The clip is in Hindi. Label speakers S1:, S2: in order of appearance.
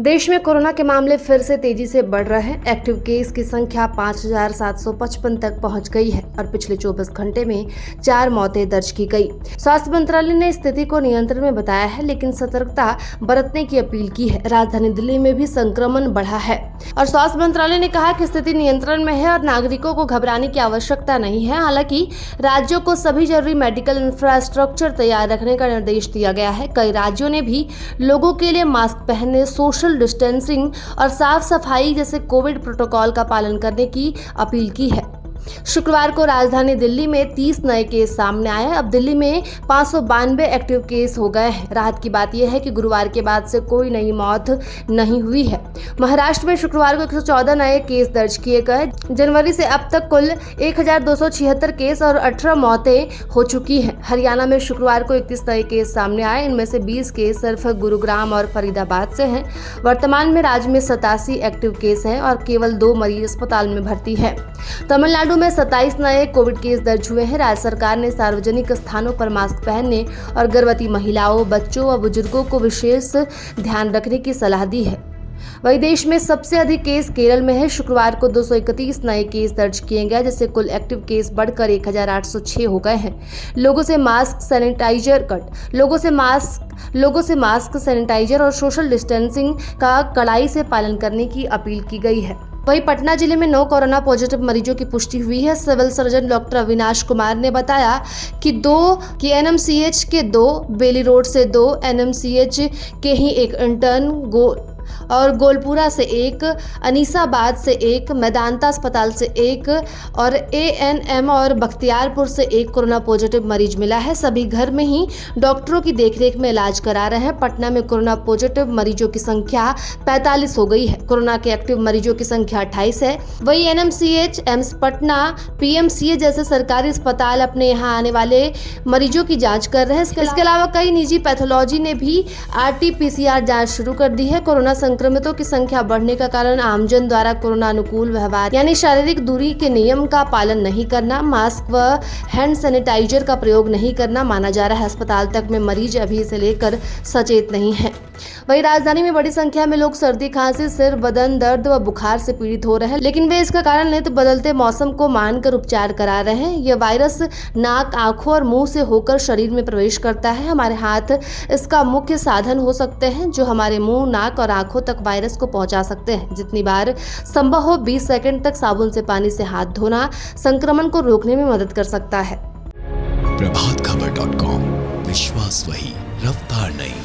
S1: देश में कोरोना के मामले फिर से तेजी से बढ़ रहे हैं। एक्टिव केस की संख्या 5,755 तक पहुंच गई है और पिछले 24 घंटे में 4 मौतें दर्ज की गई। स्वास्थ्य मंत्रालय ने स्थिति को नियंत्रण में बताया है, लेकिन सतर्कता बरतने की अपील की है। राजधानी दिल्ली में भी संक्रमण बढ़ा है और स्वास्थ्य मंत्रालय ने कहा कि स्थिति नियंत्रण में है और नागरिकों को घबराने की आवश्यकता नहीं है। हालांकि राज्यों को सभी जरूरी मेडिकल इंफ्रास्ट्रक्चर तैयार रखने का निर्देश दिया गया है। कई राज्यों ने भी लोगों के लिए मास्क पहनने, सोशल डिस्टेंसिंग और साफ सफाई जैसे कोविड प्रोटोकॉल का पालन करने की अपील की है। शुक्रवार को राजधानी दिल्ली में 30 नए केस सामने आए। अब दिल्ली में 592 एक्टिव केस हो गए हैं। राहत की बात यह है कि गुरुवार के बाद से कोई नई मौत नहीं हुई है। महाराष्ट्र में शुक्रवार को 114 नए केस दर्ज किए गए। जनवरी से अब तक कुल 1276 केस और 18 मौतें हो चुकी हैं। हरियाणा में शुक्रवार को 31 नए केस सामने आए। इनमें से 20 केस सिर्फ गुरुग्राम और फरीदाबाद से हैं। वर्तमान में राज्य में 87 एक्टिव केस हैं और केवल 2 मरीज अस्पताल में भर्ती है। तमिलनाडु में 27 नए कोविड केस दर्ज हुए हैं। राज्य सरकार ने सार्वजनिक स्थानों पर मास्क पहनने और गर्भवती महिलाओं, बच्चों व बुजुर्गों को विशेष ध्यान रखने की सलाह दी है। वहीं देश में सबसे अधिक केस केरल में है। शुक्रवार को 231 नए केस दर्ज किए गए, जिससे कुल एक्टिव केस बढ़कर 1806 हो गए हैं। लोगों से मास्क, सैनिटाइजर और सोशल डिस्टेंसिंग का कड़ाई से पालन करने की अपील की गई है। वहीं पटना जिले में 9 कोरोना पॉजिटिव मरीजों की पुष्टि हुई है। Civil surgeon doctor Avinash Kumar ने बताया कि एनएमसीएच के 2, बेली रोड से 2, एनएमसीएच के ही एक इंटर्न और गोलपुरा से 1, अनीसाबाद से 1, मैदांता अस्पताल से 1 और एएनएम और बख्तियारपुर से 1 कोरोना पॉजिटिव मरीज मिला है। सभी घर में ही डॉक्टरों की देखरेख में इलाज करा रहे हैं। पटना में कोरोना पॉजिटिव मरीजों की संख्या 45 हो गई है। कोरोना के एक्टिव मरीजों की संख्या 28 है। वही एनएमसीएच, एम्स पटना, पीएमसीए जैसे सरकारी अस्पताल अपने यहाँ आने वाले मरीजों की जाँच कर रहे हैं। इसके अलावा कई निजी पैथोलॉजी ने भी RT-PCR जाँच शुरू कर दी है। कोरोना संक्रमितों की संख्या बढ़ने का कारण आमजन द्वारा कोरोना अनुकूल व्यवहार यानी शारीरिक दूरी के नियम का पालन नहीं करना, मास्क व हैंड सैनिटाइजर का प्रयोग नहीं करना माना जा रहा है। अस्पताल तक में मरीज अभी इसे लेकर सचेत नहीं है। वहीं राजधानी में बड़ी संख्या में लोग सर्दी, खांसी, सिर, बदन दर्द व बुखार से पीड़ित हो रहे हैं, लेकिन वे इसका कारण नित्य बदलते मौसम को मानकर उपचार करा रहे हैं। यह वायरस नाक, आंखों और मुंह से होकर शरीर में प्रवेश करता है। हमारे हाथ इसका मुख्य साधन हो सकते हैं, जो हमारे मुंह, नाक और आंखों तक वायरस को पहुंचा सकते हैं। जितनी बार संभव हो 20 सेकंड तक साबुन से पानी से हाथ धोना संक्रमण को रोकने में मदद कर सकता है।
S2: प्रभातखबर.com, विश्वास वही, रफ्तार नहीं।